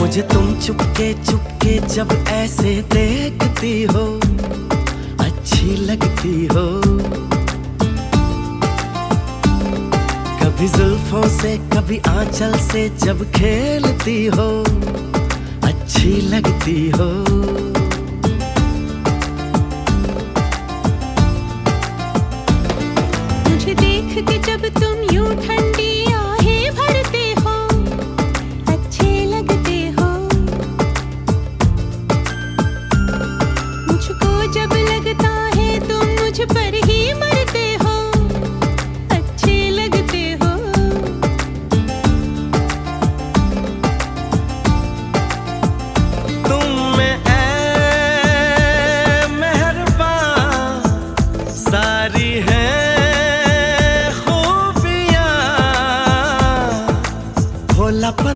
मुझे तुम चुपके चुपके जब ऐसे देखती हो, अच्छी लगती हो। कभी जुल्फों से कभी आंचल से जब खेलती हो, अच्छी लगती हो। मुझे देख के जब तुम यूं ठंडी